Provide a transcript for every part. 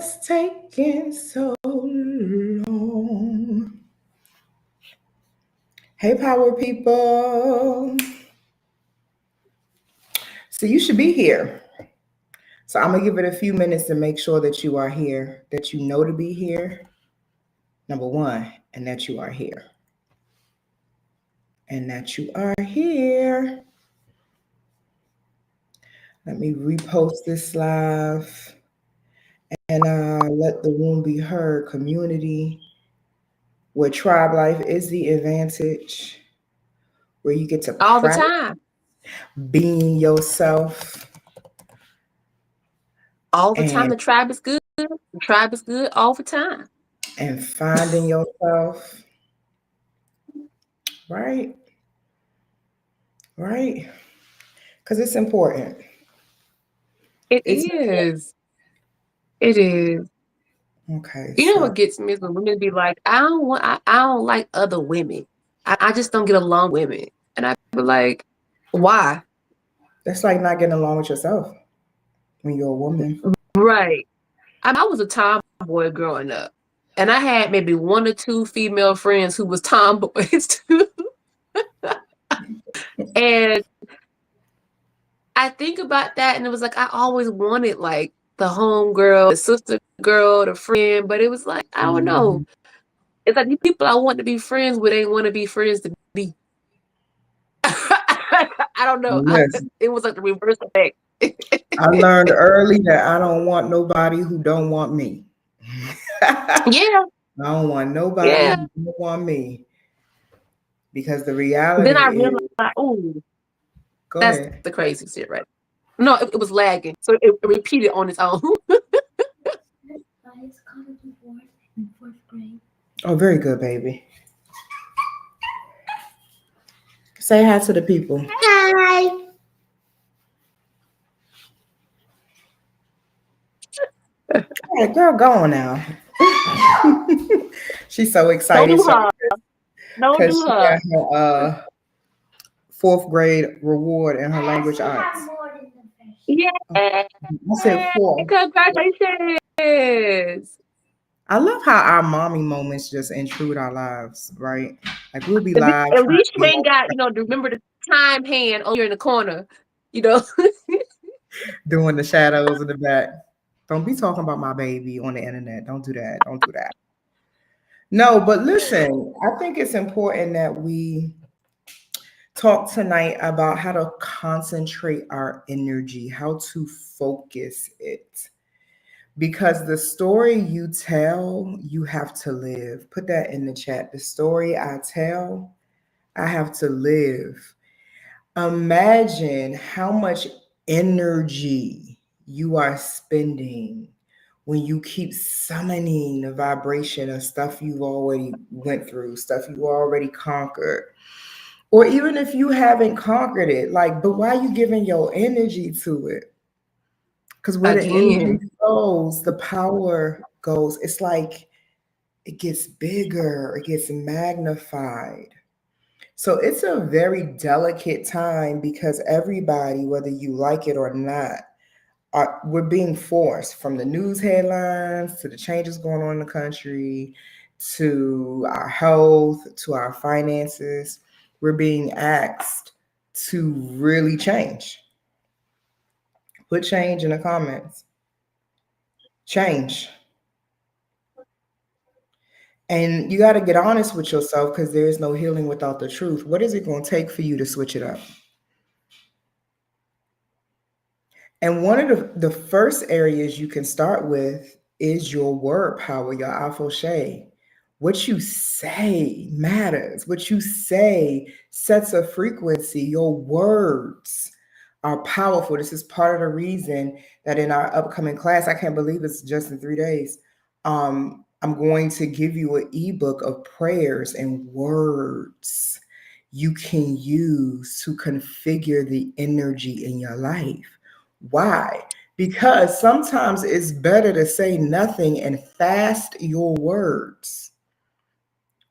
What's taking so long? Hey, power people. So you should be here. So I'm going to give it a few minutes to make sure that you are here, that you know to be here, number one, and that you are here. And that you are here. Let me repost this live and let the room be heard. Community, where tribe life is the advantage, where you get to all the practice time. being yourself. All the time. The tribe is good. The tribe is good all the time. And finding yourself. Right? Right? Because it's important. It's is. It is. Okay. You know what gets me is when women be like, I don't like other women. I just don't get along with women. And I be like, why? That's like not getting along with yourself when you're a woman. Right. I was a tomboy growing up. And I had maybe one or two female friends who was tomboys too. And I think about that and it was like I always wanted like the home girl, the sister girl, the friend, but it was like, I don't know. It's like the people I want to be friends with ain't want to be friends to me. I don't know. It was like the reverse effect. I learned early that I don't want nobody who don't want me. Yeah. I don't want nobody who don't want me. Because the reality then I is, realized, oh, that's ahead. the crazy shit, right? No, it was lagging. So it repeated on its own. In 4th grade. Oh, very good, baby. Say hi to the people. Hi. Hey, girl, go on now. She's so excited. Don't do her. Don't do she her. got her 4th grade reward in her language arts. Yeah. I said 4. Congratulations. I love how our mommy moments just intrude our lives, right? Like we'll be live. At least you ain't got, remember the time hand on here in the corner, Doing the shadows in the back. Don't be talking about my baby on the internet. Don't do that. Don't do that. No, but listen, I think it's important that we talk tonight about how to concentrate our energy, how to focus it. Because the story you tell, you have to live. Put that in the chat. The story I tell, I have to live. Imagine how much energy you are spending when you keep summoning the vibration of stuff you've already went through, stuff you already conquered. Or even if you haven't conquered it, but why are you giving your energy to it? Because where the energy goes, the power goes. It's like it gets bigger, it gets magnified. So it's a very delicate time because everybody, whether you like it or not, we're being forced from the news headlines to the changes going on in the country to our health to our finances. We're being asked to really change. Put change in the comments. Change. And you got to get honest with yourself because there is no healing without the truth. What is it going to take for you to switch it up? And one of the first areas you can start with is your word power, your afoshe. What you say matters. What you say sets a frequency. Your words are powerful. This is part of the reason that in our upcoming class, I can't believe it's just in 3 days. I'm going to give you an ebook of prayers and words you can use to configure the energy in your life. Why? Because sometimes it's better to say nothing and fast your words.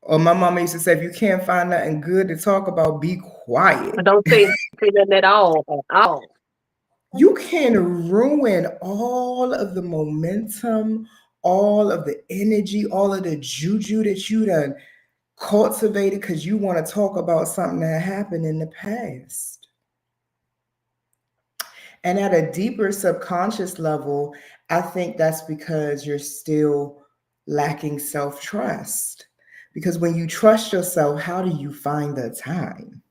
Or my mama used to say, if you can't find nothing good to talk about, be quiet. Don't say nothing at all. you can ruin all of the momentum, all of the energy, all of the juju that you done cultivated because you want to talk about something that happened in the past. And at a deeper subconscious level, I think that's because you're still lacking self trust. Because when you trust yourself, how do you find the time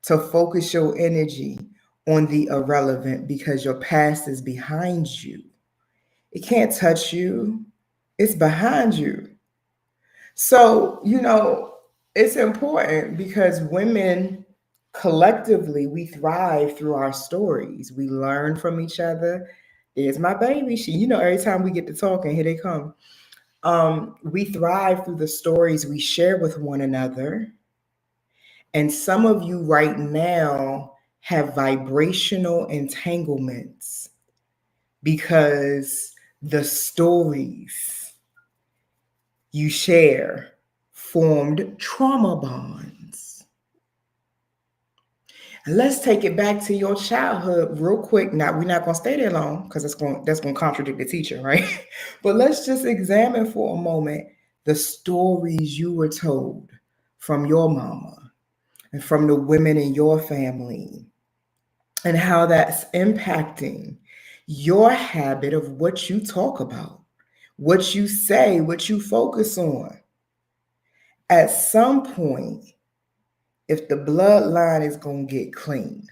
to focus your energy on the irrelevant because your past is behind you? It can't touch you, it's behind you. So, it's important because women collectively, we thrive through our stories. We learn from each other. There's my baby. Every time we get to talking, here they come. We thrive through the stories we share with one another. And some of you right now have vibrational entanglements because the stories you share formed trauma bonds. And let's take it back to your childhood real quick. Now, we're not going to stay there long because that's going to contradict the teacher, right? But let's just examine for a moment the stories you were told from your mama and from the women in your family and how that's impacting your habit of what you talk about, what you say, what you focus on. At some point, if the bloodline is going to get clean,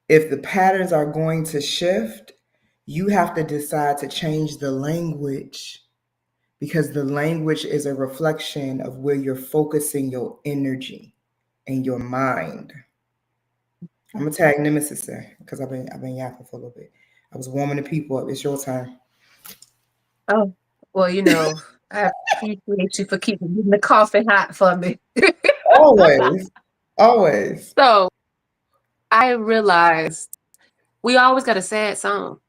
if the patterns are going to shift, you have to decide to change the language because the language is a reflection of where you're focusing your energy and your mind. I'm gonna tag Nemesis there because I've been yapping for a little bit. I was warming the people up. It's your time. Oh, well, I appreciate you for keeping the coffee hot for me. Always, always. So I realized we always got a sad song.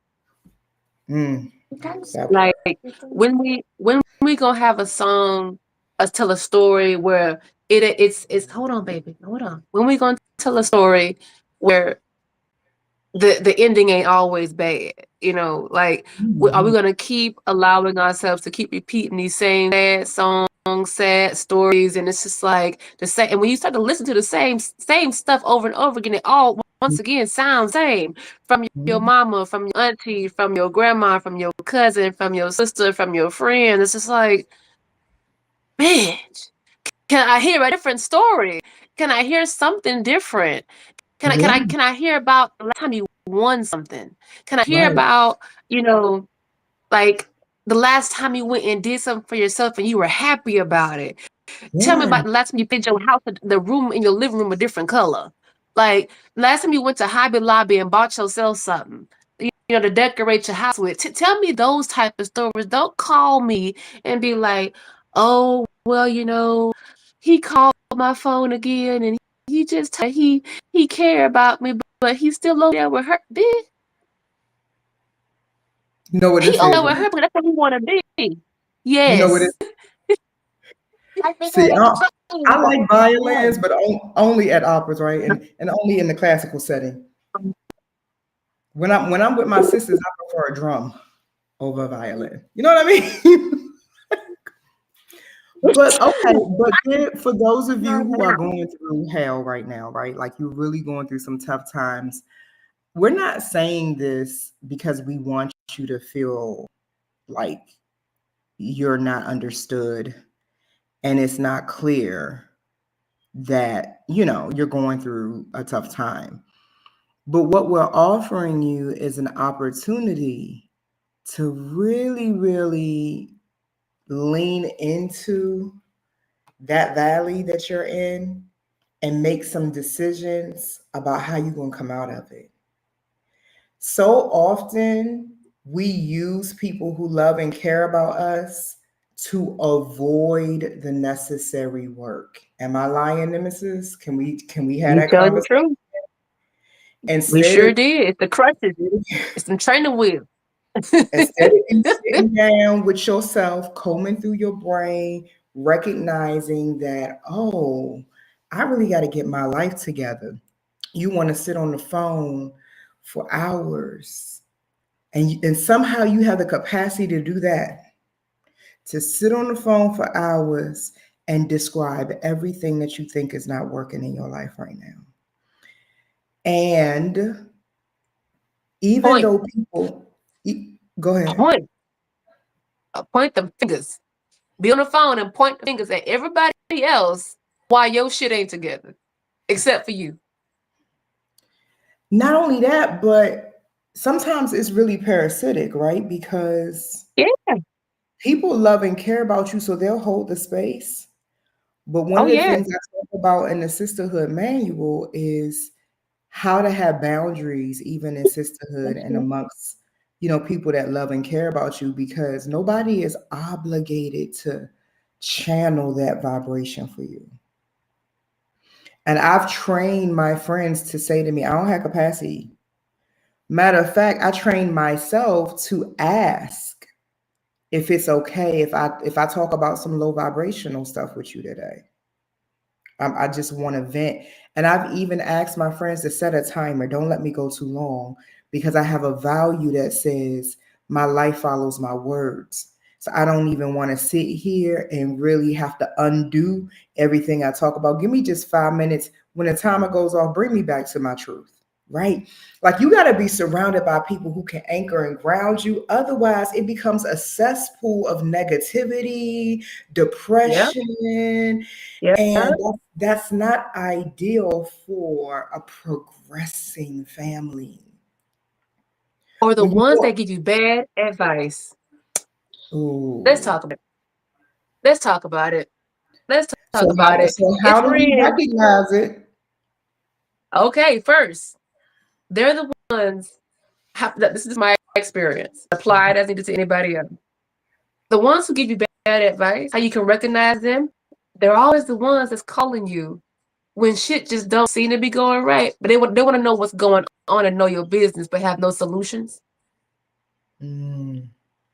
Mm, that part. Like when we gonna have a song, us tell a story where it's hold on, baby, hold on. When we gonna tell a story where the ending ain't always bad, like are we Mhm. gonna keep allowing ourselves to keep repeating these same sad songs, sad stories, and it's just like the same. And when you start to listen to the same stuff over and over again, it all once again sounds the same from your Mhm. mama, from your auntie, from your grandma, from your cousin, from your sister, from your friend. It's just like, man, can I hear a different story? Can I hear something different? Can I can Yeah, I can I hear about the last time you won something? Can I hear right. about, you know, like the last time you went and did something for yourself and you were happy about it? Tell me Yeah. about the last time you painted your house, the room in your living room a different color. Like last time you went to Hobby Lobby and bought yourself something, to decorate your house with. Tell me those type of stories. Don't call me and be like, oh, well, he called my phone again and he just he cared about me, but he's still over there with her. Bitch, You know what he this over is, there with right? her because that's what he want to be. You know what it Yes. See, I like violins, Yeah. but only at operas, right? And only in the classical setting. When I'm with my sisters, I prefer a drum over a violin. You know what I mean? But okay, but then for those of you who are going through hell right now, right? Like you're really going through some tough times. We're not saying this because we want you to feel like you're not understood and it's not clear that, you're going through a tough time. But what we're offering you is an opportunity to really, really lean into that valley that you're in and make some decisions about how you're going to come out of it. So often we use people who love and care about us to avoid the necessary work. Am I lying, Nemesis? Can we have You that telling the conversation? truth. We Instead of sure did. It's the crutches. It's some training wheels. instead of you sitting down with yourself, combing through your brain, recognizing that, oh, I really got to get my life together. You want to sit on the phone for hours, and somehow you have the capacity to do that, to sit on the phone for hours and describe everything that you think is not working in your life right now. And even Point, though people, go ahead. point the fingers. Be on the phone and point the fingers at everybody else why your shit ain't together, except for you. Not only that, but sometimes it's really parasitic, right? Because Yeah. people love and care about you, so they'll hold the space. But one Oh of the yeah. things I talk about in the sisterhood manual is how to have boundaries, even in sisterhood and amongst, people that love and care about you, because nobody is obligated to channel that vibration for you. And I've trained my friends to say to me, I don't have capacity. Matter of fact, I trained myself to ask if it's okay if I talk about some low vibrational stuff with you today. I just want to vent. And I've even asked my friends to set a timer. Don't let me go too long, because I have a value that says my life follows my words. So I don't even want to sit here and really have to undo everything I talk about. Give me just 5 minutes. When the timer goes off, bring me back to my truth, right? Like, you got to be surrounded by people who can anchor and ground you. Otherwise, it becomes a cesspool of negativity, Yep. depression, Yep. and that's not ideal for a progressing family. Or the When you ones go, that give you bad advice. Let's ooh. talk about it. Let's talk about it. Let's So talk about how it. so It's how do we friends. recognize it? Okay, first, they're the ones. This is my experience. Apply it as needed to anybody else. The ones who give you bad advice, how you can recognize them, they're always the ones that's calling you when shit just don't seem to be going right. But they want to know what's going on and know your business, but have no solutions. Mm.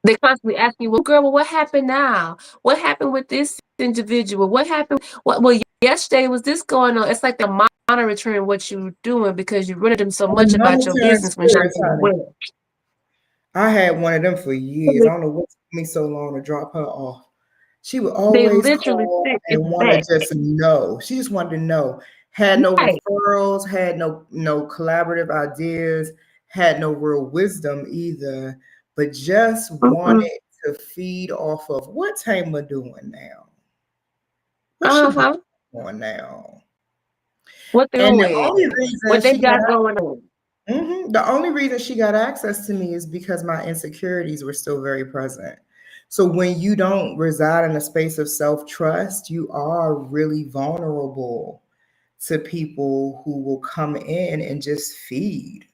They constantly ask you, "Well, girl, well, what happened now? What happened with this individual? What happened? What? Well, yesterday was this going on?" It's like they're monitoring what you're doing because you rented them so The much about your monitoring business when she's spirits, not honey. well. I had one of them for years. I don't know what took me so long to drop her off. She would They always literally call sit and in want to back. just know. She just wanted to know. Had no Right. referrals, had no collaborative ideas, had no real wisdom either, but just Mm-mm. wanted to feed off of what Tamer doing now. What she got Uh-huh. on now? What they're And the only doing, reason what they she got got going on. the only reason she got access to me is because my insecurities were still very present. So when you don't reside in a space of self-trust, you are really vulnerable to people who will come in and just feed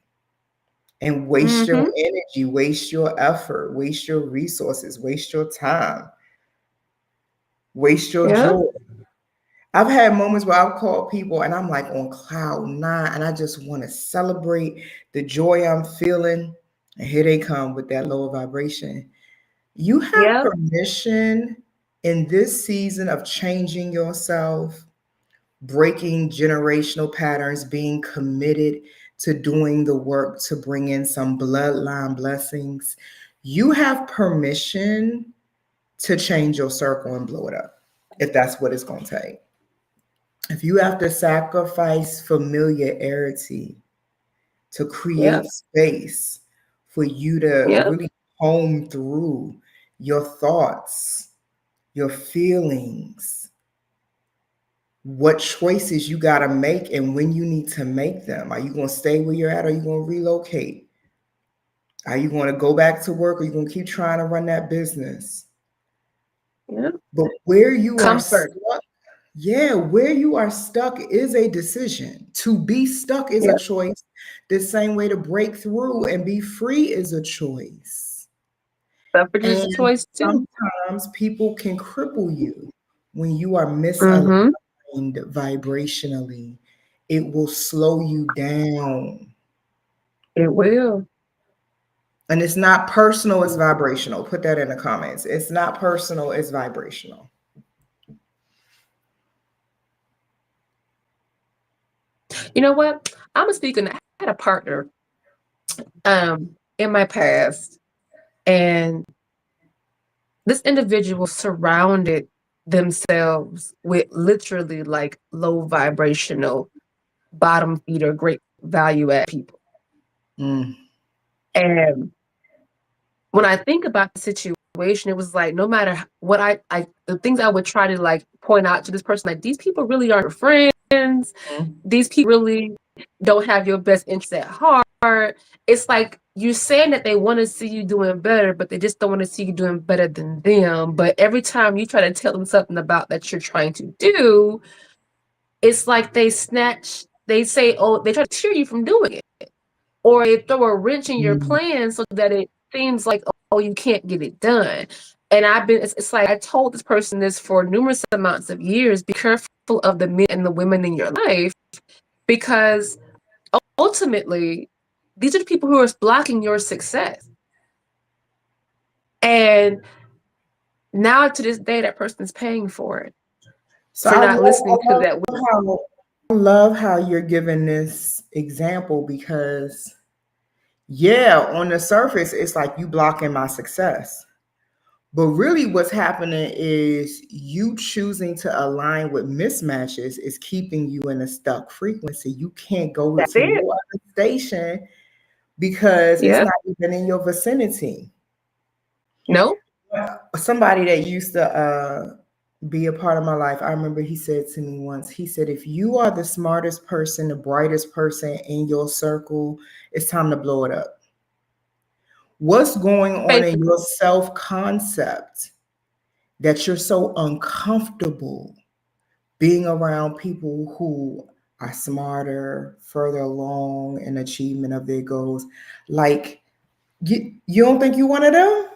and waste your Mm-hmm. energy, waste your effort, waste your resources, waste your time, waste your Yeah. joy. I've had moments where I've called people and I'm like on cloud nine and I just want to celebrate the joy I'm feeling. And here they come with that lower vibration. You have Yeah. permission in this season of changing yourself, breaking generational patterns, being committed to doing the work to bring in some bloodline blessings. You have permission to change your circle and blow it up if that's what it's going to take. If you have to sacrifice familiarity to Yeah. create space for you to Yeah. really hone through your thoughts, your feelings, what choices you got to make and when you need to make them. Are you going to stay where you're at or are you going to relocate? Are you going to go back to work or are you going to keep trying to run that business? Yeah. But where you are Comfort. stuck, yeah, where you are stuck is a decision. To be stuck is a Yeah. choice. The same way to break through and be free is a choice. Comfort is a And choice too. sometimes people can cripple you when you are misaligned Mm-hmm. vibrationally. It will slow you down. It will. And it's not personal, it's vibrational. Put that in the comments. It's not personal, it's vibrational. You know what? I'm a speaker. I had a partner in my past, and this individual surrounded themselves with literally like low vibrational, bottom feeder, great value add people. Mm. And when I think about the situation, it was like no matter what I the things I would try to like point out to this person, like these people really aren't your friends. These people really don't have your best interests at heart. It's like you're saying that they want to see you doing better, but they just don't want to see you doing better than them. But every time you try to tell them something about that you're trying to do, it's like they say, oh, they try to cheer you from doing it. Or they throw a wrench in your plan so that it seems like, oh, you can't get it done. And it's like I told this person this for numerous amounts of years, be careful of the men and the women in your life, because ultimately, these are the people who are blocking your success. And now to this day, that person is paying for it. So for not listening to that. I love how you're giving this example because, yeah, on the surface, it's like you blocking my success. But really, what's happening is you choosing to align with mismatches is keeping you in a stuck frequency. You can't go That's to it. no other station because it's Yep. not even in your vicinity. No. Somebody that used to be a part of my life, I remember he said to me once, he said, if you are the smartest person, the brightest person in your circle, it's time to blow it up. What's going on in your self-concept that you're so uncomfortable being around people who are smarter, further along in achievement of their goals? Like, you don't think you one of them?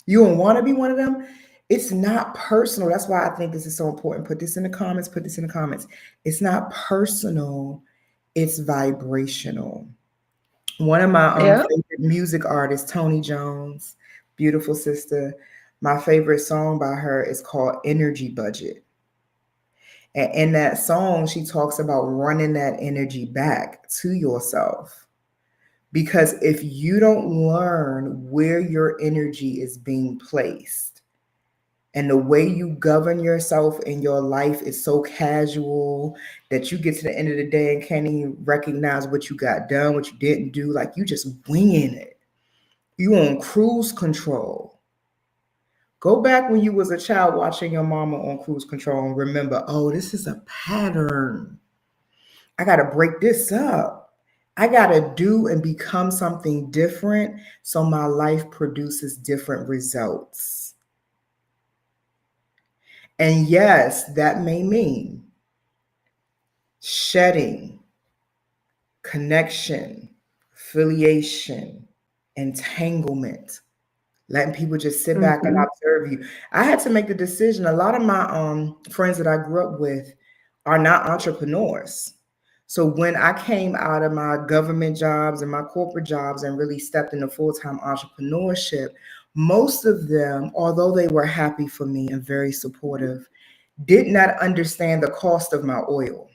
You don't want to be one of them? It's not personal. That's why I think this is so important. Put this in the comments. Put this in the comments. It's not personal. It's vibrational. One of my Yep. favorite music artists, Tony Jones, beautiful sister. My favorite song by her is called Energy Budget. And in that song, she talks about running that energy back to yourself. Because if you don't learn where your energy is being placed, and the way you govern yourself in your life is so casual that you get to the end of the day and can't even recognize what you got done, what you didn't do. Like you just winging it. You on cruise control. Go back when you was a child watching your mama on cruise control and remember, oh, this is a pattern. I got to break this up. I got to do and become something different so my life produces different results. And yes, that may mean shedding, connection, affiliation, entanglement, letting people just sit back and observe you. I had to make the decision. A lot of my friends that I grew up with are not entrepreneurs. So when I came out of my government jobs and my corporate jobs and really stepped into full-time entrepreneurship, most of them, although they were happy for me and very supportive, did not understand the cost of my oil.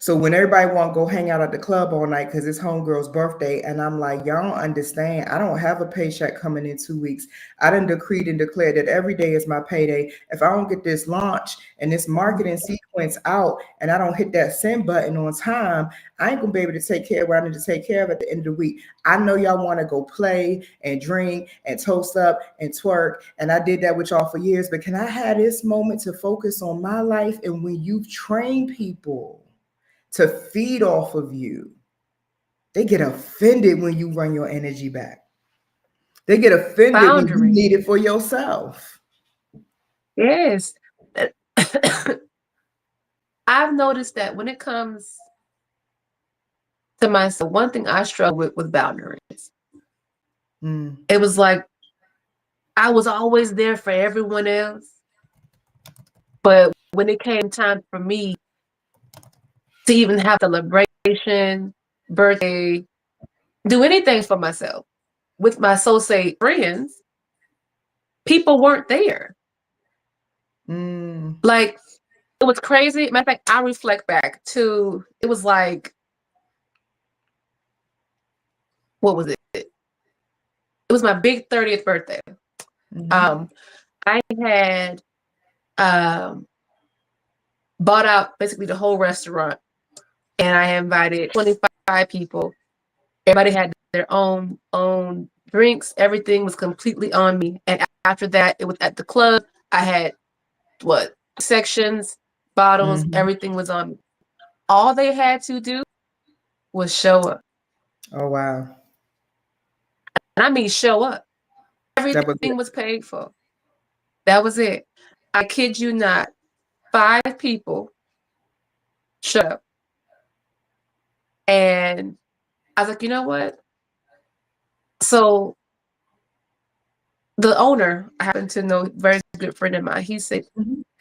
So when everybody want to go hang out at the club all night because it's homegirl's birthday, and I'm like, y'all don't understand. I don't have a paycheck coming in 2 weeks. I done decreed and declared that every day is my payday. If I don't get this launch and this marketing sequence out and I don't hit that send button on time, I ain't gonna be able to take care of what I need to take care of at the end of the week. I know y'all want to go play and drink and toast up and twerk, and I did that with y'all for years, but can I have this moment to focus on my life? And when you've trained people to feed off of you, they get offended when you run your energy back. They get offended when you need it for yourself. Yes. I've noticed that when it comes to myself, one thing I struggle with boundaries. It was like I was always there for everyone else, but when it came time for me to even have celebration, birthday, do anything for myself with my so-say friends, people weren't there. Like, it was crazy. Matter of fact, I reflect back to, it was like what was it? It was my big 30th birthday. I had bought out basically the whole restaurant, and I invited 25 people. Everybody had their own drinks. Everything was completely on me. And after that, it was at the club. I had sections, bottles, everything was on me. All they had to do was show up. Oh wow. And I mean show up. Everything was paid for. That was it. I kid you not. 5 people showed up. And I was like, you know what? So the owner, I happen to know, very good friend of mine, he said,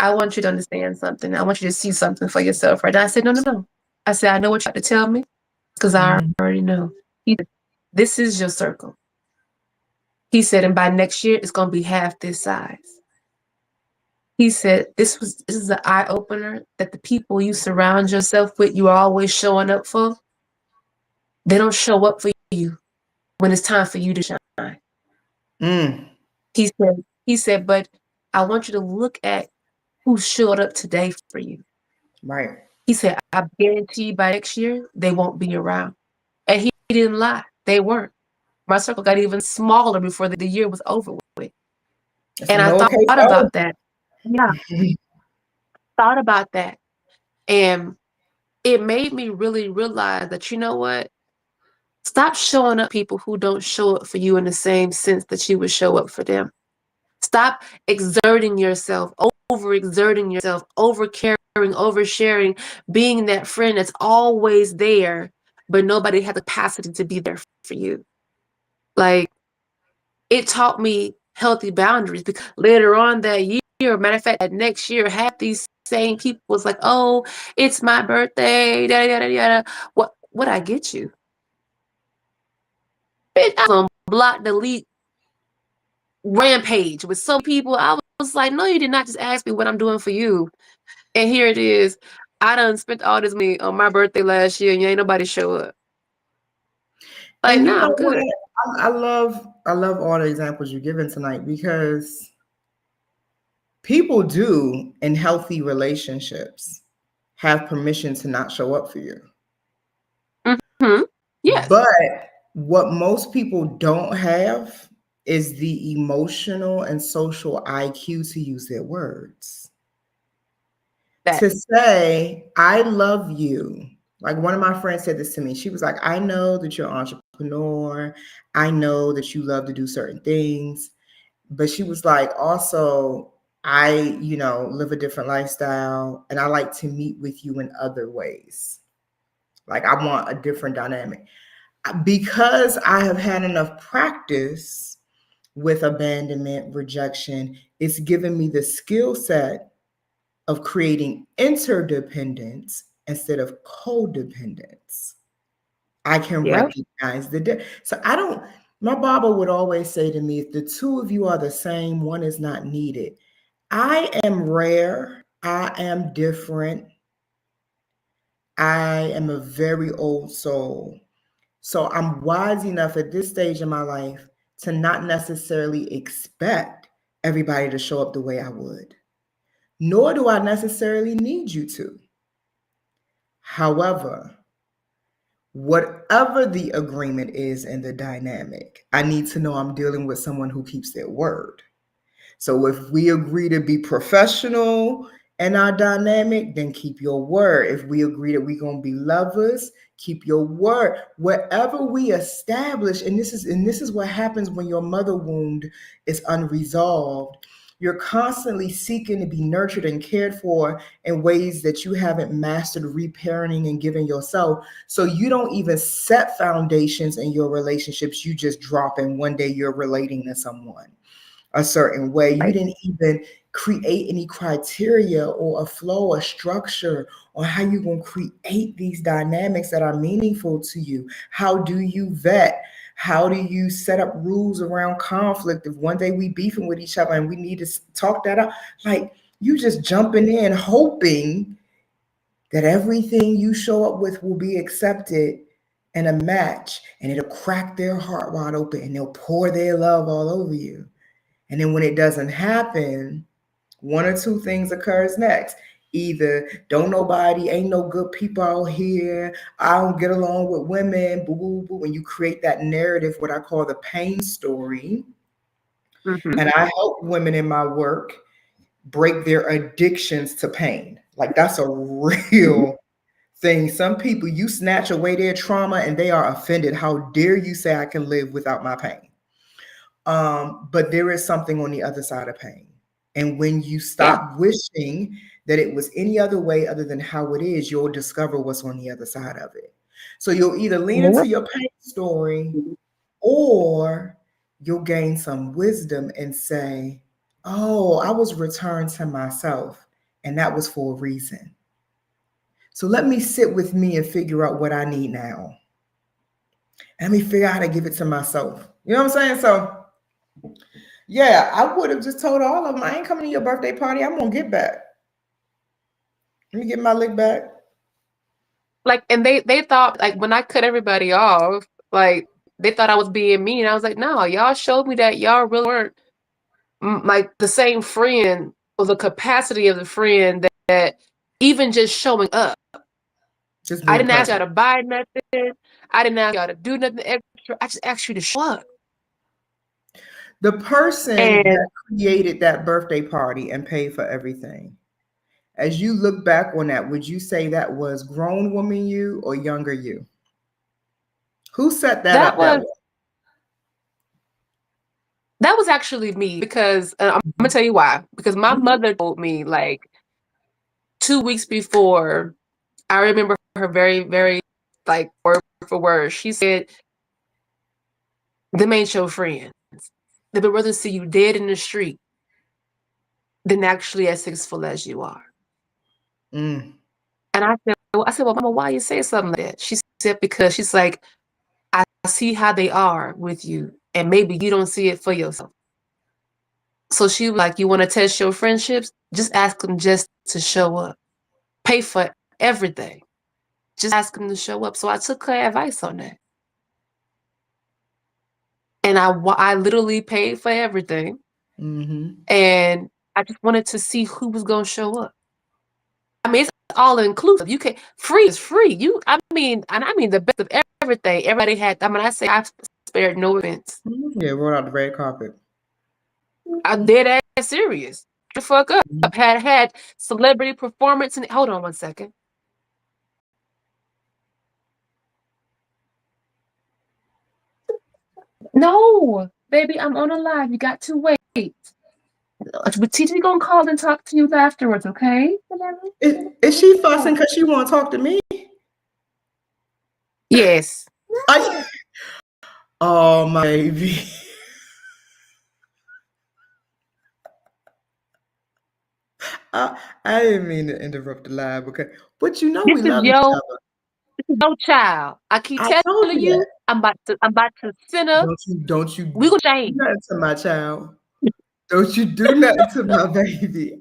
I want you to understand something. I want you to see something for yourself right now. I said, no. I said, I know what you have to tell me because I already know. He said, this is your circle. He said, and by next year, it's going to be half this size. He said, this is an eye opener that the people you surround yourself with, you are always showing up for. They don't show up for you when it's time for you to shine. He said, but I want you to look at who showed up today for you. Right. He said, I guarantee you by next year, they won't be around. And he didn't lie. They weren't. My circle got even smaller before the year was over with. And I thought about that. Yeah. Thought about that. And it made me really realize that, you know what? Stop showing up people who don't show up for you in the same sense that you would show up for them. Stop exerting yourself, overexerting yourself, overcaring, oversharing, being that friend that's always there, but nobody has the capacity to be there for you. Like, it taught me healthy boundaries because later on that year, matter of fact, that next year, half these same people was like, oh, it's my birthday, yada, yada, yada. What I get you? Bitch, I was on block, delete, rampage with some people. I was like, no, you did not just ask me what I'm doing for you. And here it is. I done spent all this money on my birthday last year and you ain't nobody show up. Like, no, I'm good. I love all the examples you're giving tonight because people do in healthy relationships have permission to not show up for you. Yes. But what most people don't have is the emotional and social IQ to use their words. To say, I love you. Like one of my friends said this to me. She was like, I know that you're an entrepreneur. I know that you love to do certain things. But she was like, also, I, live a different lifestyle and I like to meet with you in other ways. Like I want a different dynamic. Because I have had enough practice with abandonment, rejection, it's given me the skill set of creating interdependence instead of codependence. I can recognize the difference. So my Baba would always say to me, if the two of you are the same, one is not needed. I am rare. I am different. I am a very old soul. So I'm wise enough at this stage in my life to not necessarily expect everybody to show up the way I would, nor do I necessarily need you to. However, whatever the agreement is in the dynamic, I need to know I'm dealing with someone who keeps their word. So if we agree to be professional in our dynamic, then keep your word. If we agree that we're going to be lovers, keep your word. Wherever we establish, and this is what happens when your mother wound is unresolved. You're constantly seeking to be nurtured and cared for in ways that you haven't mastered reparenting and giving yourself. So you don't even set foundations in your relationships. You just drop in one day you're relating to someone a certain way. You didn't even create any criteria or a flow or structure on how you're going to create these dynamics that are meaningful to you. How do you vet? How do you set up rules around conflict? If one day we beefing with each other and we need to talk that out, like you just jumping in hoping that everything you show up with will be accepted and a match, and it'll crack their heart wide open and they'll pour their love all over you. And then when it doesn't happen, one or two things occurs next. Either don't nobody, ain't no good people out here, I don't get along with women, boo, boo, boo. When you create that narrative, what I call the pain story, and I help women in my work break their addictions to pain. Like that's a real thing. Some people, you snatch away their trauma and they are offended. How dare you say I can live without my pain? But there is something on the other side of pain. And when you stop wishing that it was any other way other than how it is, you'll discover what's on the other side of it. So you'll either lean into your pain story or you'll gain some wisdom and say, oh, I was returned to myself and that was for a reason. So let me sit with me and figure out what I need now. Let me figure out how to give it to myself. You know what I'm saying? So yeah, I would have just told all of them, I ain't coming to your birthday party. I'm going to get back. Let me get my lick back. Like, and they thought, like, when I cut everybody off, like, they thought I was being mean. I was like, no, y'all showed me that y'all really weren't like the same friend or the capacity of the friend that even just showing up. I didn't ask y'all to buy nothing. I didn't ask y'all to do nothing extra. I just asked you to show up. The person that created that birthday party and paid for everything, as you look back on that, would you say that was grown woman you or younger you? Who set that up that way? That was actually me, because I'm going to tell you why. Because my mother told me, like, 2 weeks before, I remember her very, very, like, word for word. She said, them ain't your friends. They would rather see you dead in the street than actually as successful as you are. And I said, well, Mama, why you say something like that? She said, because she's like, I see how they are with you, and maybe you don't see it for yourself. So she was like, you want to test your friendships? Just ask them just to show up. Pay for everything. Just ask them to show up. So I took her advice on that. And I literally paid for everything. And I just wanted to see who was going to show up. I mean, it's all inclusive. You can, free is free. I mean the best of everything. Everybody had, I mean, I say I spared no events. Yeah, rolled out the red carpet. I'm dead ass serious. The fuck up. Had celebrity performance and hold on one second. No, baby, I'm on a live. You got to wait. But TT gonna call and talk to you afterwards, okay? Is she fussing because she want to talk to me? Yes. Oh, my baby. I didn't mean to interrupt the live, but you know we love each other. This is your child. I keep telling you, I'm about to send her. Don't you we gonna change do nothing to my child. Don't you do nothing to my baby.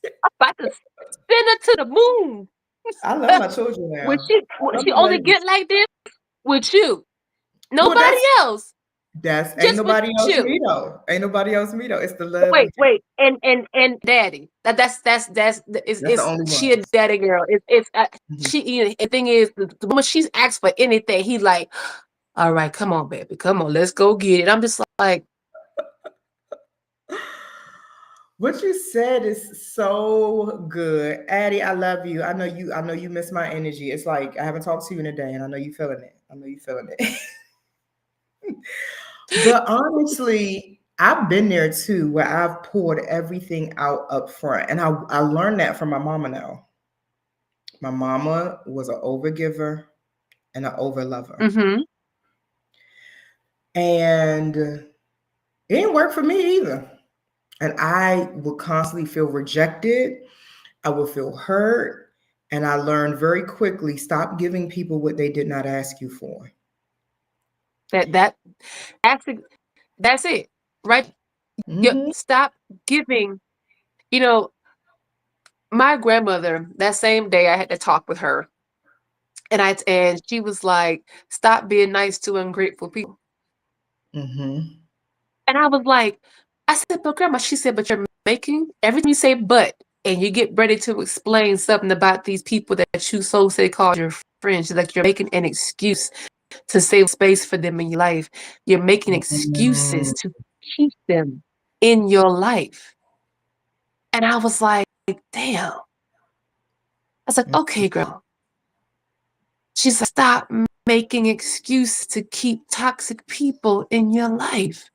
I'm about to send her to the moon. I love my children now. When she only get like this with you. Nobody else. Ain't nobody else me though. Ain't nobody else me though. It's the love. Wait, and daddy. That's the only one. She a daddy girl. She. The thing is, the moment she's asked for anything, he like, all right, come on, baby, come on, let's go get it. I'm just like, what you said is so good, Addie. I love you. I know you miss my energy. It's like I haven't talked to you in a day, and I know you feeling it. But honestly, I've been there too, where I've poured everything out up front. And I learned that from my mama now. My mama was an overgiver and an overlover. And it didn't work for me either. And I would constantly feel rejected. I would feel hurt. And I learned very quickly, stop giving people what they did not ask you for. That's it, right? Stop giving. You know, my grandmother, that same day I had to talk with her. And she was like, "Stop being nice to ungrateful people." Mm-hmm. And I was like, I said, "But grandma," she said, "but you're making every time you say but and you get ready to explain something about these people that you so say call your friends, she's like, you're making an excuse to save space for them in your life. You're making excuses to keep them in your life." And I was like, damn. I was like, okay, girl. She's like, stop making excuses to keep toxic people in your life.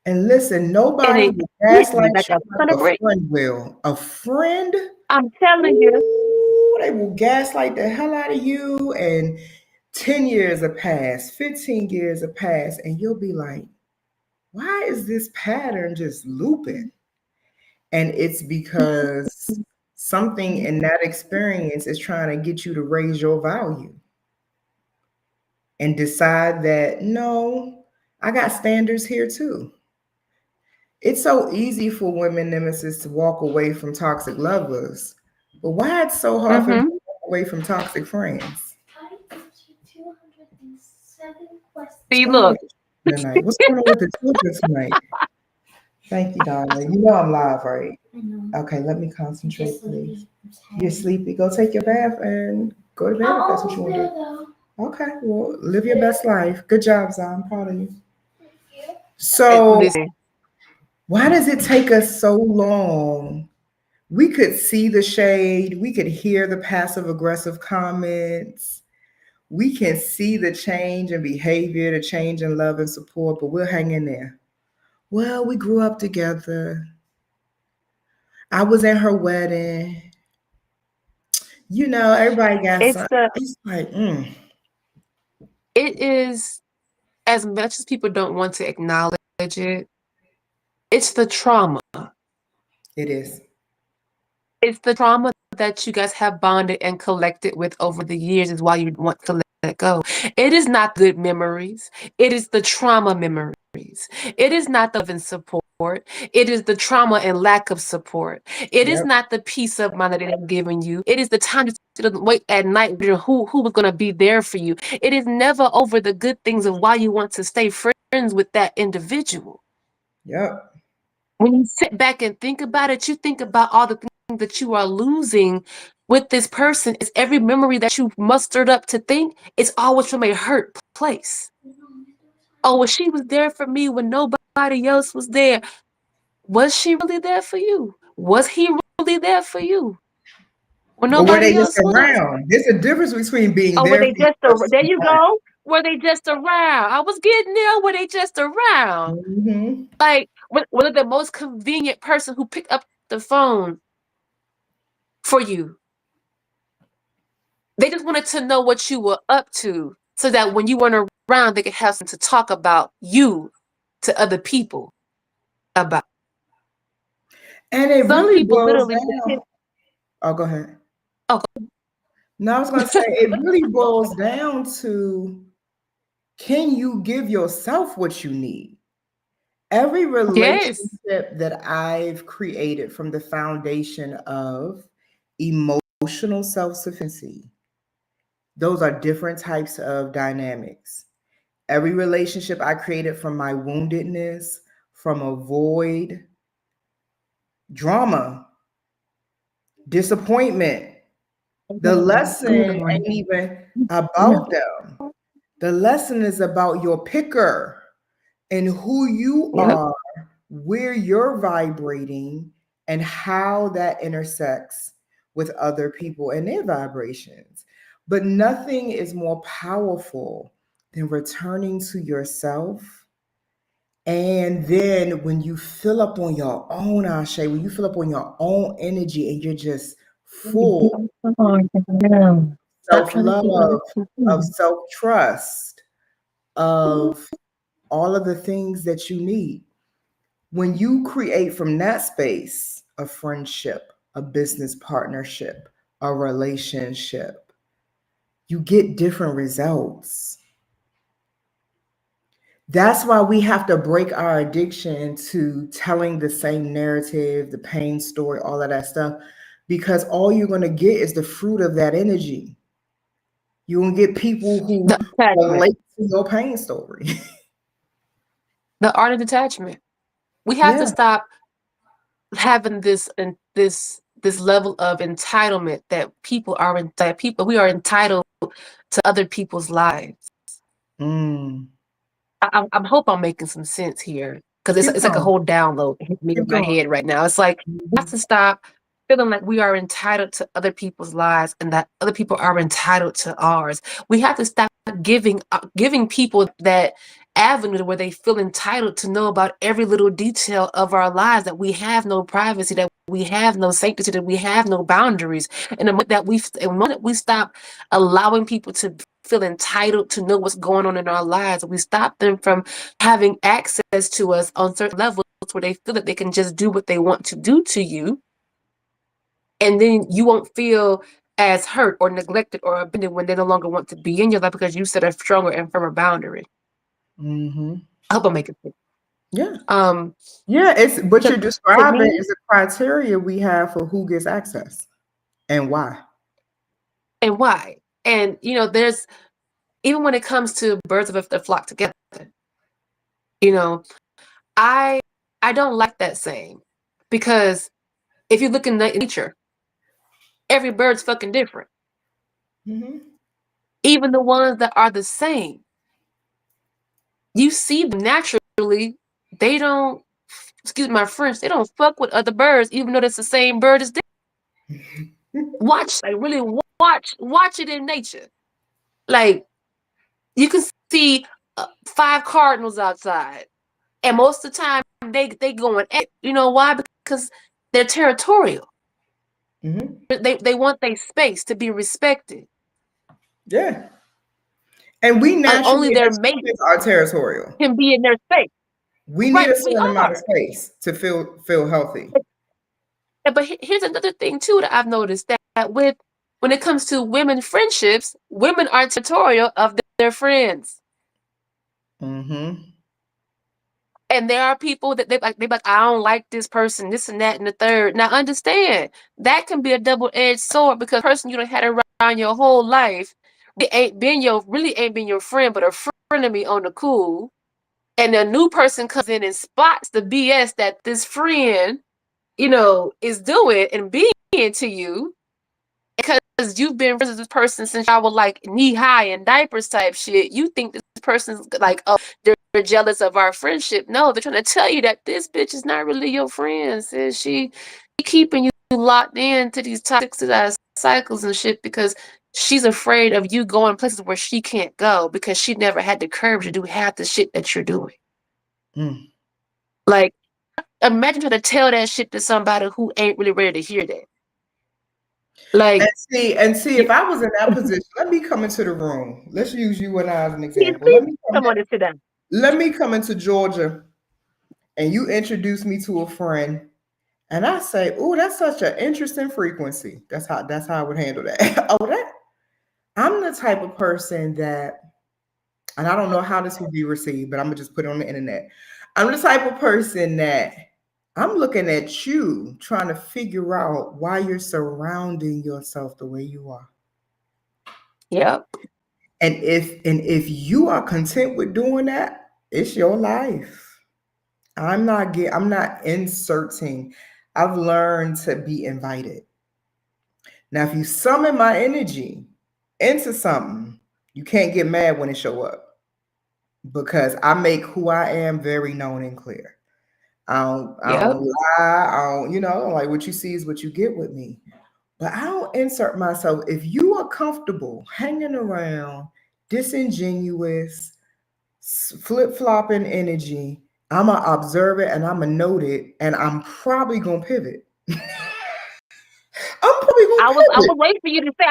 And listen, And nobody it will hit me gaslight like a you ton of like a bricks. friend will. A friend, I'm telling you. ooh, they will gaslight the hell out of you. And 10 years have passed, 15 years have passed, and you'll be like, why is this pattern just looping? And it's because something in that experience is trying to get you to raise your value and decide that, no, I got standards here too. It's so easy for women nemesis to walk away from toxic lovers, but why it's so hard for them to Mm-hmm. walk away from toxic friends? I answered 207 questions. See, What's going on look. with the children tonight? What's going on with the children tonight? Thank you, darling. You know I'm live, right? I know. Okay, let me I'm concentrate, just please. sleepy. I'm You're tired. sleepy. Go take your bath and go to bed if that's what you I'm want to there do. though. Okay, well, live your best life. Good job, Zah. I'm proud of you. Thank you. So, Listen, why does it take us so long? We could see the shade, we could hear the passive aggressive comments, we can see the change in behavior, the change in love and support, but we'll hang in there. Well, we grew up together. I was in her wedding. Everybody got it's something. the It's like, it is, as much as people don't want to acknowledge it, it's the trauma. it is. It's the trauma that you guys have bonded and collected with over the years is why you want to let it go. It is not good memories. It is the trauma memories. It is not the love and support. It is the trauma and lack of support. It is Yep. not the peace of mind that they have given you. It is the time to sit and wait at night wondering who was going to be there for you. It is never over the good things of why you want to stay friends with that individual. Yep. When you sit back and think about it, you think about all the things that you are losing with this person. It's every memory that you mustered up to think, it's always from a hurt place. Oh, well, she was there for me when nobody else was there. Was she really there for you? Was he really there for you when Or were they nobody just else was? around? There's a difference between being Or were there they for you just versus there you not. go? Were they just around? I was getting there. Were they just around? Hmm. Like, one of the most convenient person who picked up the phone for you. They just wanted to know what you were up to so that when you weren't around, they could have something to talk about you to other people about. And it Some really people boils literally pretend. down. Oh, go ahead. Oh, No, I was going to say, it really boils down to, can you give yourself what you need? Every yes. relationship that I've created from the foundation of emotional self sufficiency, those are different types of dynamics. Every relationship I created from my woundedness, from a void, drama, disappointment, the lesson ain't even about them. The lesson is about your picker and who you Yep. are, where you're vibrating, and how that intersects with other people and their vibrations. But nothing is more powerful than returning to yourself. And then when you fill up on your own Ashe, when you fill up on your own energy and you're just full Stop self trying to love, see other of people. self trust, of all of the things that you need. When you create from that space a friendship, a business partnership, a relationship, you get different results. That's why we have to break our addiction to telling the same narrative, the pain story, all of that stuff, because all you're going to get is the fruit of that energy. You're gonna get people who The attachment. relate to your pain story. The art of detachment. We have to Yeah. stop having this and this level of entitlement that we are entitled to other people's lives. Mm. I hope I'm making some sense here, because Keep it's like a going. whole download hitting me in Keep my going. head right now. It's like we have to stop feeling like we are entitled to other people's lives and that other people are entitled to ours. We have to stop giving people that avenue where they feel entitled to know about every little detail of our lives, that we have no privacy, that we have no sanctity, that we have no boundaries. And the moment we stop allowing people to feel entitled to know what's going on in our lives, we stop them from having access to us on certain levels where they feel that they can just do what they want to do to you, and then you won't feel as hurt or neglected or abandoned when they no longer want to be in your life because you set a stronger and firmer boundary. Mm-hmm. I hope I'm making sense. Yeah. Um, Yeah, it's what to, you're to describing me, is a criteria we have for who gets access and why. and why? And there's, even when it comes to birds of a flock together, you know, I I don't like that saying, because if you look in nature, every bird's fucking different. Mm-hmm. Even the ones that are the same, you see them naturally. They don't, excuse my French, they don't fuck with other birds, even though it's the same bird as them. Watch, like really watch it in nature. Like, you can see 5 cardinals outside, and most of the time they going at it. You know why? Because they're territorial. Mm-hmm. They want their space to be respected. Yeah. And we Only naturally their as mate humans are territorial. can be in their space. We need Right, a we certain amount of are. space to feel healthy. But here's another thing too that I've noticed, that when it comes to women friendships, women are territorial of their friends. Mm-hmm. And there are people that they like, I don't like this person, this and that and the third. Now understand, that can be a double-edged sword, because the person you done had around your whole life really ain't been your friend, but a frenemy on the cool. And a new person comes in and spots the BS that this friend, is doing and being to you, because you've been friends with this person since y'all were like knee high and diapers type shit. You think this person's like, oh, they're jealous of our friendship. No, they're trying to tell you that this bitch is not really your friend. Sis. She keeping you locked into these toxic cycles and shit, because she's afraid of you going places where she can't go, because she never had the courage to do half the shit that you're doing. Mm. Like, imagine trying to tell that shit to somebody who ain't really ready to hear that. Like, And see, if I was in that position, let me come into the room. Let's use you and I as an example. please come on and sit down. Let me come into Georgia, and you introduce me to a friend, and I say, "Oh, that's such an interesting frequency." That's how I would handle that. Oh, that I'm the type of person that, and I don't know how this will be received, but I'm gonna just put it on the internet. I'm the type of person that I'm looking at you, trying to figure out why you're surrounding yourself the way you are. Yep. And if you are content with doing that, it's your life. I'm not inserting. I've learned to be invited. Now, if you summon my energy into something, you can't get mad when it show up, because I make who I am very known and clear. I Yep. don't lie. I don't, like, what you see is what you get with me. But I don't insert myself. If you are comfortable hanging around disingenuous, flip-flopping energy, I'm going to observe it and I'm going to note it, and I'm probably going to pivot. I'm probably going I to was pivot. waiting for you to say.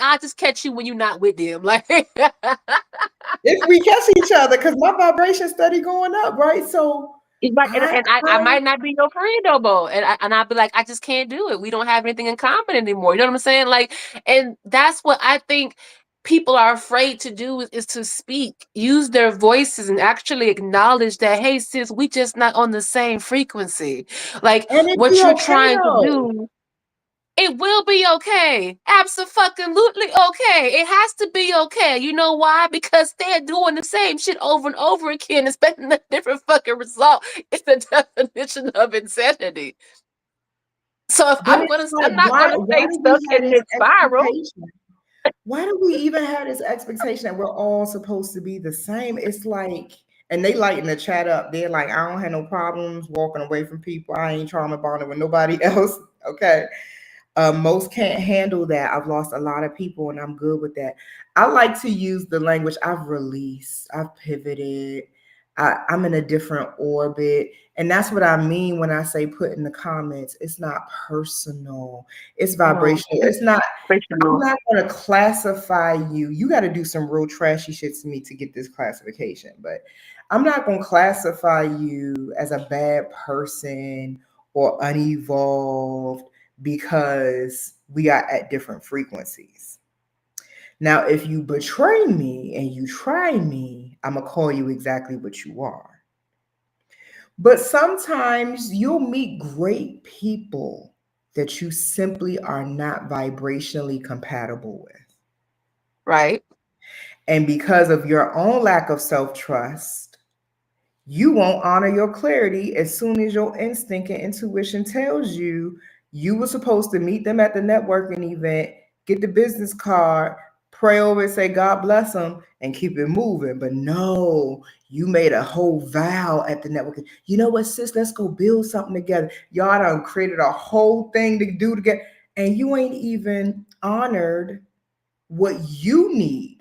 I'll just catch you when you're not with them. Like, If we catch each other, because my vibration steady going up, right? So right, I, I might not be your friend no more, and I'll be like, I just can't do it. We don't have anything in common anymore. You know what I'm saying? Like, and that's what I think people are afraid to do, is to speak, use their voices, and actually acknowledge that, hey, sis, we just not on the same frequency. Like, and it what be you're okay trying to though. do. It will be okay. Absolutely okay. It has to be okay. You know why? Because they're doing the same shit over and over again, expecting a different fucking result. It's the definition of insanity. So if But I'm it's gonna, like, I'm not gonna why stay do stuck we have in this this spiral. expectation? Why do we even have this expectation that we're all supposed to be the same? It's like, and they lighten the chat up. They're like, I don't have no problems walking away from people. I ain't trauma bonding with nobody else. Okay. Most can't handle that. I've lost a lot of people and I'm good with that. I like to use the language I've released, I've pivoted, I'm in a different orbit. And that's what I mean when I say put in the comments. It's not personal, it's No, vibrational. it's It's not, I'm fictional. not going to classify you. You got to do some real trashy shit to me to get this classification. But I'm not going to classify you as a bad person or unevolved because we are at different frequencies. Now, if you betray me and you try me, I'm going to call you exactly what you are. But sometimes you'll meet great people that you simply are not vibrationally compatible with. Right? And because of your own lack of self trust, you won't honor your clarity as soon as your instinct and intuition tells you were supposed to meet them at the networking event, get the business card, pray over and say God bless them and keep it moving. But no, you made a whole vow at the networking. You know what, sis, let's go build something together. Y'all done created a whole thing to do together and you ain't even honored what you need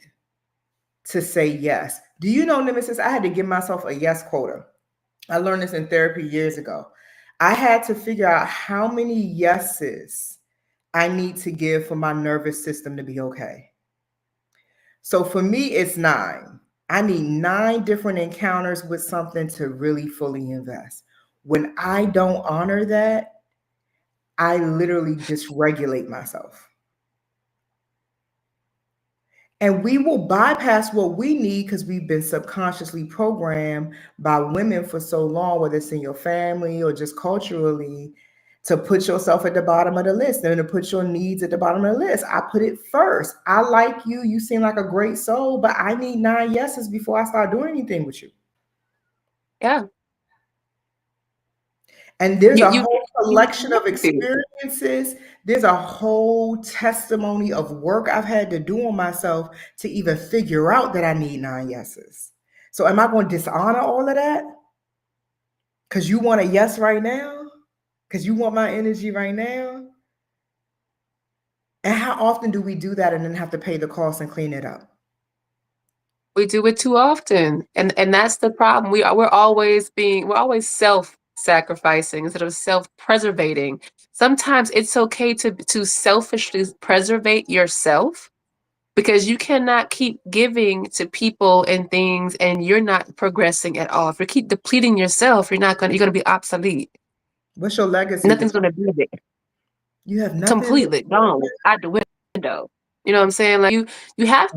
to say yes. Do you know, Nemesis, I had to give myself a yes quota. I learned this in therapy years ago. I had to figure out how many yeses I need to give for my nervous system to be okay. So for me, it's 9. I need 9 different encounters with something to really fully invest. When I don't honor that, I literally dysregulate myself. And we will bypass what we need because we've been subconsciously programmed by women for so long, whether it's in your family or just culturally, to put yourself at the bottom of the list and to put your needs at the bottom of the list. I put it first. I like you. You seem like a great soul, but I need 9 yeses before I start doing anything with you. Yeah. And there's You a you whole you collection of have to. experiences. There's a whole testimony of work I've had to do on myself to even figure out that I need 9 yeses. So am I going to dishonor all of that? Because you want a yes right now? Because you want my energy right now? And how often do we do that and then have to pay the cost and clean it up? We do it too often. And that's the problem. We're always self-sacrificing instead of self-preservating. Sometimes it's okay to selfishly preservate yourself because you cannot keep giving to people and things and you're not progressing at all. If you keep depleting yourself, you're gonna be obsolete. What's your legacy? Nothing's gonna be there. You have nothing. Completely gone out the window. You know what I'm saying? Like you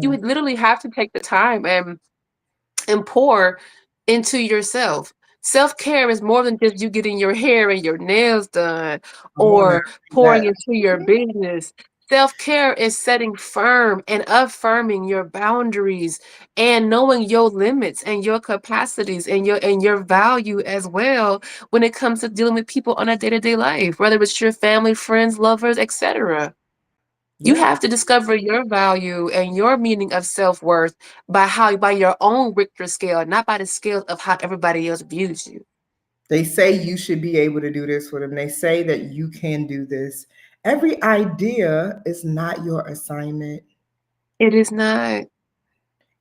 would literally have to take the time and pour into yourself. Self-care is more than just you getting your hair and your nails done Come on now. or pouring That. into your business. Self-care is setting firm and affirming your boundaries and knowing your limits and your capacities and your value as well when it comes to dealing with people on a day-to-day life, whether it's your family, friends, lovers, etc. You Yeah. have to discover your value and your meaning of self-worth by your own Richter scale, not by the scale of how everybody else views you. They say you should be able to do this for them. They say that you can do this. Every idea is not your assignment. It is not.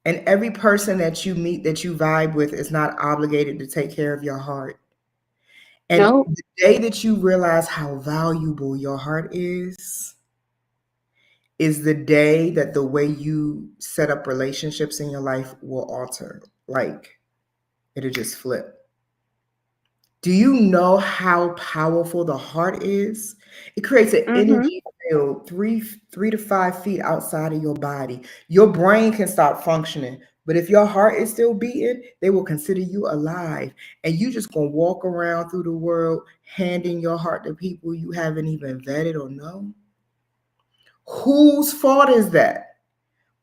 And every person that you meet that you vibe with is not obligated to take care of your heart. And No, the day that you realize how valuable your heart is the day that the way you set up relationships in your life will alter. Like it'll just flip. Do you know how powerful the heart is? It creates an mm-hmm. energy field 3 to 5 feet outside of your body. Your brain can start functioning, but if your heart is still beating, they will consider you alive. And you just gonna walk around through the world handing your heart to people you haven't even vetted or know. Whose fault is that?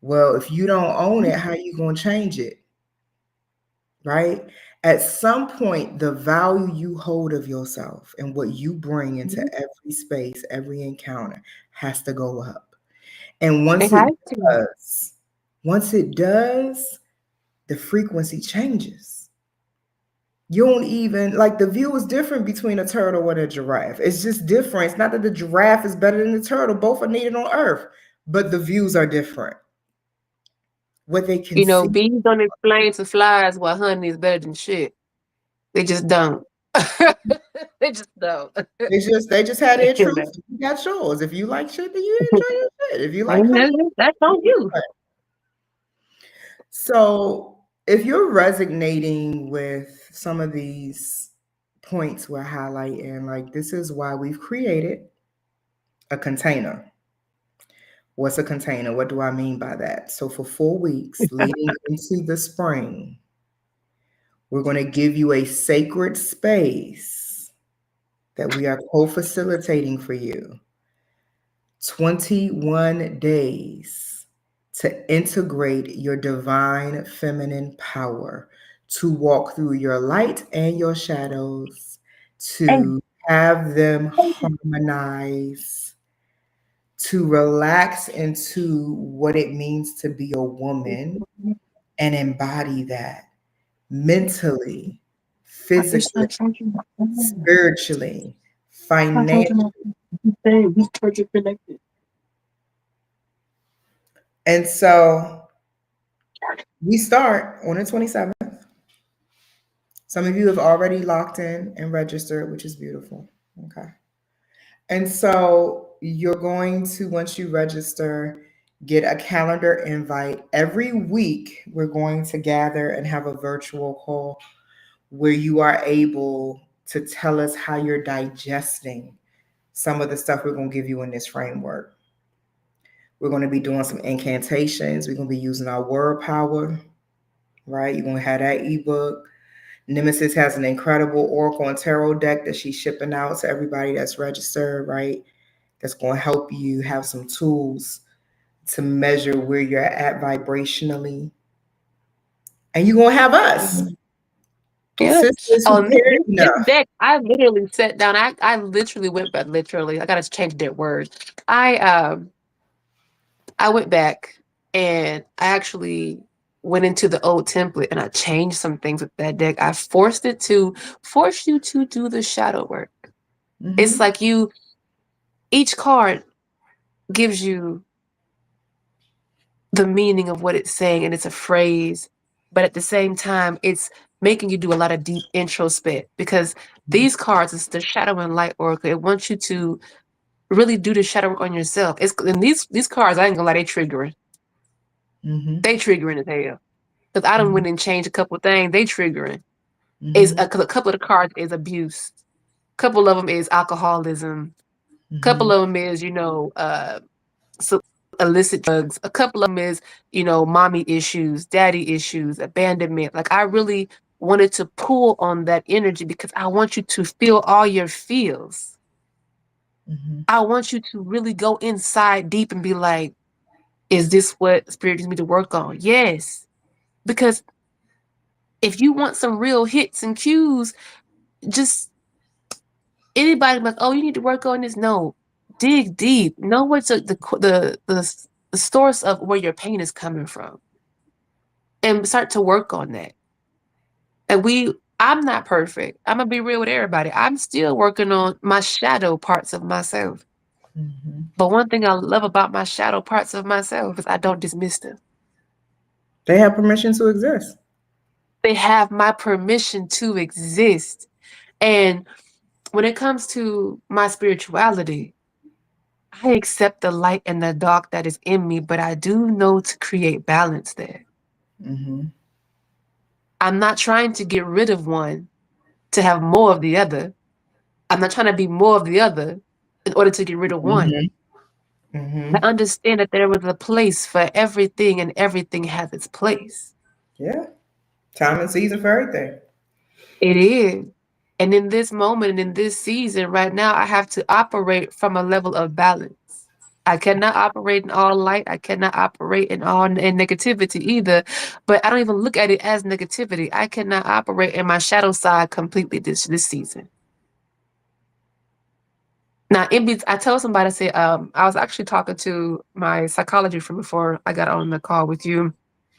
Well, if you don't own it, how you going to change it? Right? At some point, the value you hold of yourself and what you bring into every space, every encounter has to go up. And It has to. does, once it does, the frequency changes. You don't even like the view is different between a turtle and a giraffe. It's just different. It's not that the giraffe is better than the turtle. Both are needed on earth, but the views are different. What they can You know, see. bees don't explain to flies why honey is better than shit. They just don't. They just don't. They just had their You truth. know. You got yours. If you like shit, then you enjoy your shit. If you like And honey, that's on you. so if you're resonating with some of these points we're highlighting, like this is why we've created a container. What's a container? What do I mean by that? So for 4 weeks leading into the spring, we're going to give you a sacred space that we are co-facilitating for you. 21 days to integrate your divine feminine power, to walk through your light and your shadows, And to have them harmonize, to relax into what it means to be a woman and embody that mentally, physically, spiritually, financially. And so we start on the 27th. Some of you have already locked in and registered, which is beautiful. Okay. And so you're going to, once you register, get a calendar invite. Every week, we're going to gather and have a virtual call where you are able to tell us how you're digesting some of the stuff we're going to give you in this framework. We're going to be doing some incantations. We're going to be using our word power, right? You're going to have that ebook. Nemesis has an incredible Oracle and Tarot deck that she's shipping out to everybody that's registered, right? That's going to help you have some tools to measure where you're at vibrationally. And you're going to have us, yeah. sisters Oh, who and care this enough. deck, I literally sat down. I literally went back. Literally, I gotta change that word. I went back and I actually went into the old template and I changed some things with that deck. I force you to do the shadow work. It's Mm-hmm. like each card gives you the meaning of what it's saying and it's a phrase, but at the same time, it's making you do a lot of deep introspect because these cards is the shadow and light oracle. It wants you to really do the shadow work on yourself. It's and these cards, I ain't gonna lie, they triggering. Mm-hmm. They triggering as hell. Because I done Mm-hmm. went and changed a couple of things. They triggering. Is Mm-hmm. a couple of the cards is abuse. A couple of them is alcoholism. A couple Mm-hmm. of them is, illicit drugs. A couple of them is, mommy issues, daddy issues, abandonment. Like I really wanted to pull on that energy because I want you to feel all your feels. Mm-hmm. I want you to really go inside deep and be like, is this what spirit needs me to work on? Yes. Because if you want some real hits and cues, just anybody like, oh, you need to work on this. No, dig deep. Know what's the source of where your pain is coming from, and start to work on that. And I'm not perfect. I'm gonna be real with everybody. I'm still working on my shadow parts of myself. Mm-hmm. But one thing I love about my shadow parts of myself is I don't dismiss them. They have permission to exist. They have my permission to exist. And when it comes to my spirituality, I accept the light and the dark that is in me, but I do know to create balance there. Mm-hmm. I'm not trying to get rid of one to have more of the other. I'm not trying to be more of the other in order to get rid of one. Mm-hmm. Mm-hmm. I understand that there was a place for everything and everything has its place. Yeah. Time and season for everything. It is. And in this moment and in this season right now, I have to operate from a level of balance. I cannot operate in all light. I cannot operate in all in negativity either. But I don't even look at it as negativity. I cannot operate in my shadow side completely this season. Now, I tell somebody, I say, I was actually talking to my psychology friend before I got on the call with you.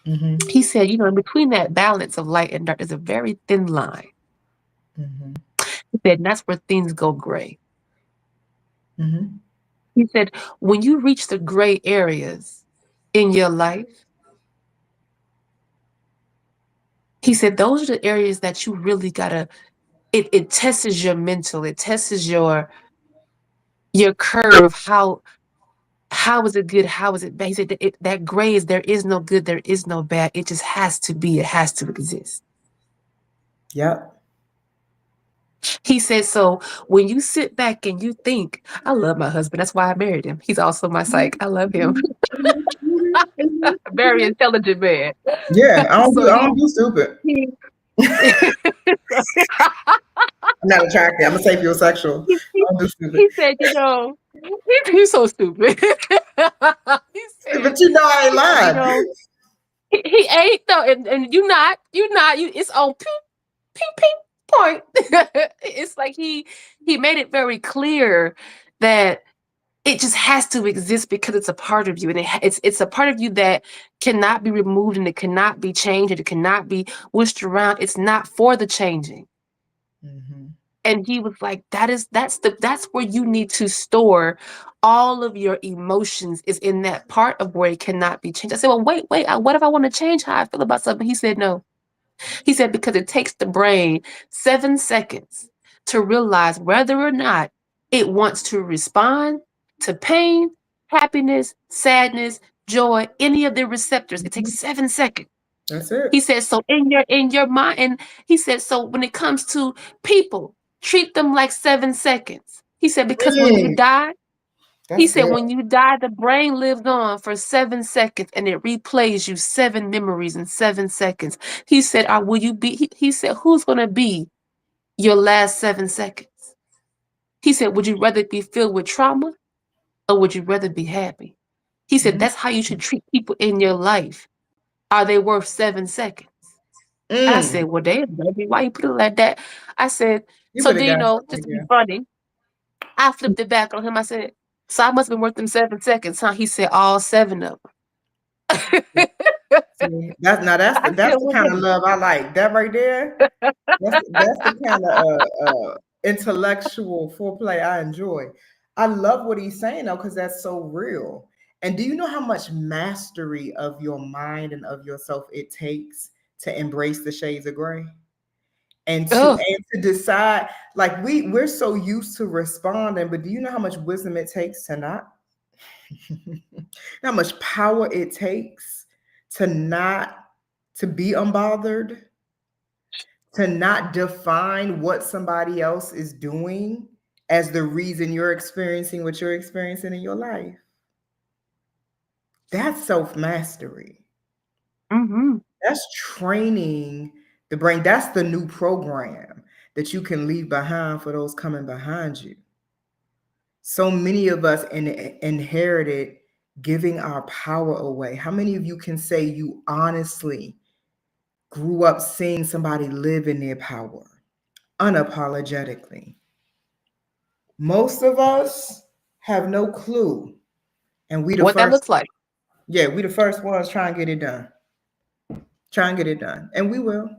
Mm-hmm. He said, in between that balance of light and dark, there's a very thin line. Mm-hmm. He said, and that's where things go gray. Mm-hmm. He said, when you reach the gray areas in your life, he said, those are the areas that you really gotta, it tests your mental, it tests your curve, how is it good, how is it bad? He said that gray is, there is no good, there is no bad. It just has to be, it has to exist. Yep. He said, so when you sit back and you think, I love my husband, that's why I married him. He's also my psych. I love him. Very intelligent man. Yeah, I So don't do stupid. he I'm not attracted. I'm a sapiosexual. he, I don't do stupid. he said, he's so stupid. He said, But I ain't lying. he ain't though, and it's on ping ping point. It's like he made it very clear that it just has to exist because it's a part of you, and it's a part of you that cannot be removed, and it cannot be changed, and it cannot be wished around. It's not for the changing. Mm-hmm. And he was like, that's where you need to store all of your emotions, is in that part of where it cannot be changed. I said, well, wait, what if I want to change how I feel about something? He said, no. He said, because it takes the brain 7 seconds to realize whether or not it wants to respond to pain, happiness, sadness, joy, any of the receptors. It takes 7 seconds. That's it. He said, so in your mind, and he said, so when it comes to people, treat them like 7 seconds. He said, because when you die, he said, when you die, the brain lives on for 7 seconds, and it replays you 7 memories in 7 seconds. He said, will you be, he said, who's going to be your last 7 seconds? He said, would you rather be filled with trauma, or would you rather be happy? He said, that's how you should treat people in your life. Are they worth 7 seconds? I said, well, damn, baby, why you put it like that? I said, so then, just to be funny, I flipped it back on him. I said, so I must have been worth them 7 seconds, huh? He said, all 7 of them. That's the kind of love I like. That right there. That's the kind of intellectual foreplay I enjoy. I love what he's saying though, because that's so real. And do you know how much mastery of your mind and of yourself it takes to embrace the shades of gray? And to decide, like we're so used to responding, but do you know how much wisdom it takes to not? How much power it takes to be unbothered, to not define what somebody else is doing as the reason you're experiencing what you're experiencing in your life. That's self-mastery. Mm-hmm. That's training the brain. That's the new program that you can leave behind for those coming behind you. So many of us inherited giving our power away. How many of you can say you honestly grew up seeing somebody live in their power unapologetically? Most of us have no clue. And we the what first, that looks like. Yeah, we the first ones try and get it done. Try and get it done. And we will.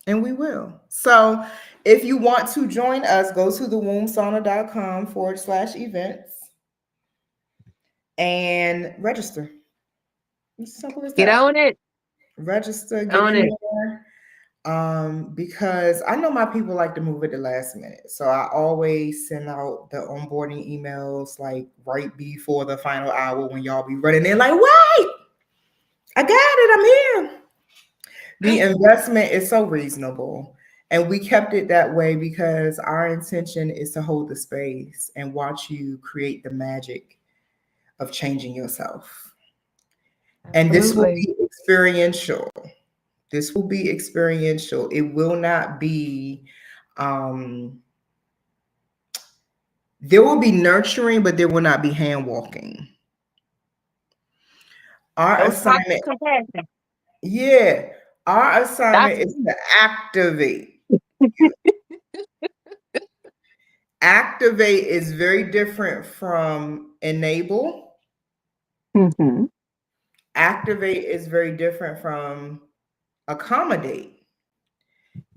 And we will. So if you want to join us, go to thewombsauna.com/events and register. It's simple as that. Get on it. Register, get in there. Because I know my people like to move at the last minute. So I always send out the onboarding emails like right before the final hour when y'all be running in like, wait, I got it, I'm here. The investment is so reasonable. And we kept it that way because our intention is to hold the space and watch you create the magic of changing yourself. And this will be experiential. This will be experiential. It will not be There will be nurturing, but there will not be hand walking. Our No toxic assignment, compassion. yeah, our That's assignment is to activate. Activate is very different from enable. mm-hmm. Activate is very different from accommodate.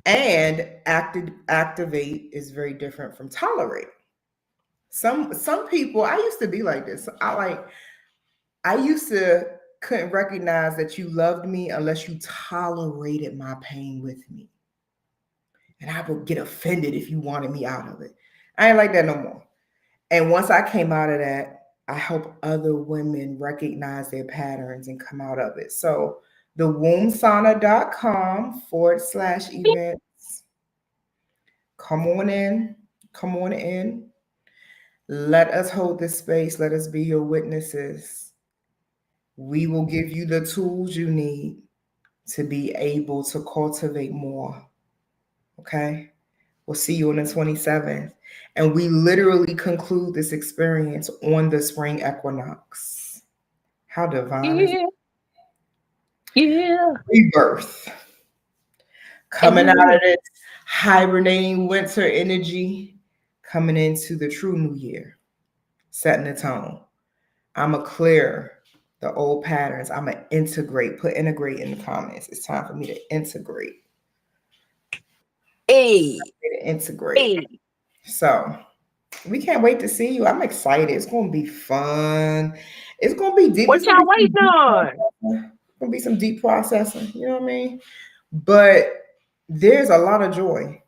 And activate is very different from tolerate. Some people, I used to be like this. I used to couldn't recognize that you loved me unless you tolerated my pain with me. And I would get offended if you wanted me out of it. I ain't like that no more. And once I came out of that, I help other women recognize their patterns and come out of it. So the wombsauna.com/events. Come on in. Come on in. Let us hold this space. Let us be your witnesses. We will give you the tools you need to be able to cultivate more. Okay? We'll see you on the 27th. And we literally conclude this experience on the spring equinox. How divine is it? Yeah. Rebirth. Coming out of this hibernating winter energy, coming into the true new year, setting the tone. I'm going to clear the old patterns. I'm going to integrate. Put integrate in the comments. It's time for me to integrate. Integrate. So we can't wait to see you. I'm excited. It's going to be fun. It's going to be deep. What y'all waiting on? It's going to be some deep processing. You know what I mean? But there's a lot of joy.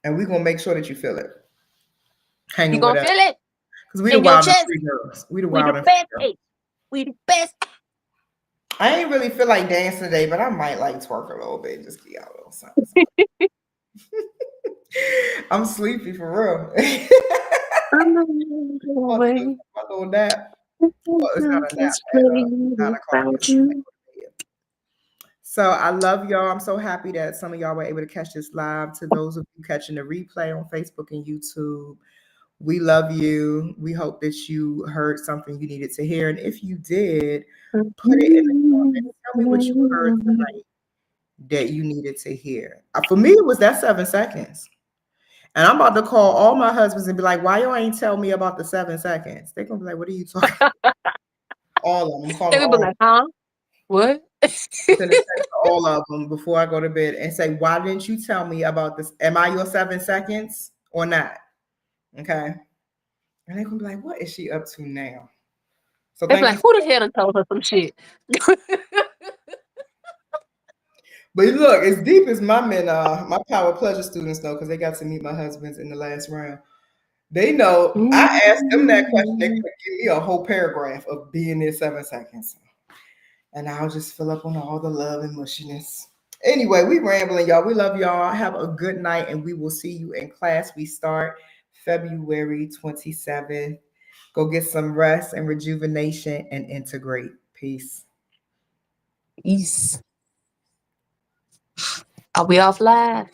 And we're going to make sure that you feel it. Hanging You gonna with us. feel it? Because we the wild and free girls. We the wild and free girls. We the best. I ain't really feel like dancing today, but I might like twerk a little bit, just be out a little something. I'm sleepy for real. My little nap. Well, it's not a nap at 9 o'clock. So I love y'all. I'm so happy that some of y'all were able to catch this live. To those of you catching the replay on Facebook and YouTube, we love you. We hope that you heard something you needed to hear. And if you did, put it in the comments. Tell me what you heard tonight that you needed to hear. For me, it was that 7 seconds. And I'm about to call all my husbands and be like, why you ain't tell me about the 7 seconds? They're going to be like, what are you talking about? All of them. They would be like, huh? What? I'm going to text all of them before I go to bed and say, why didn't you tell me about this? Am I your 7 seconds or not? Okay. And they're going to be like, what is she up to now? So they be like, who the hell done told her some shit? But look, as deep as my men my power pleasure students know, because they got to meet my husbands in the last round. They know I asked them that question. They could give me a whole paragraph of being there 7 seconds. And I'll just fill up on all the love and mushiness. Anyway, we rambling, y'all. We love y'all. Have a good night, and we will see you in class. We start February 27th. Go get some rest and rejuvenation and integrate. Peace. Peace. Are we off live?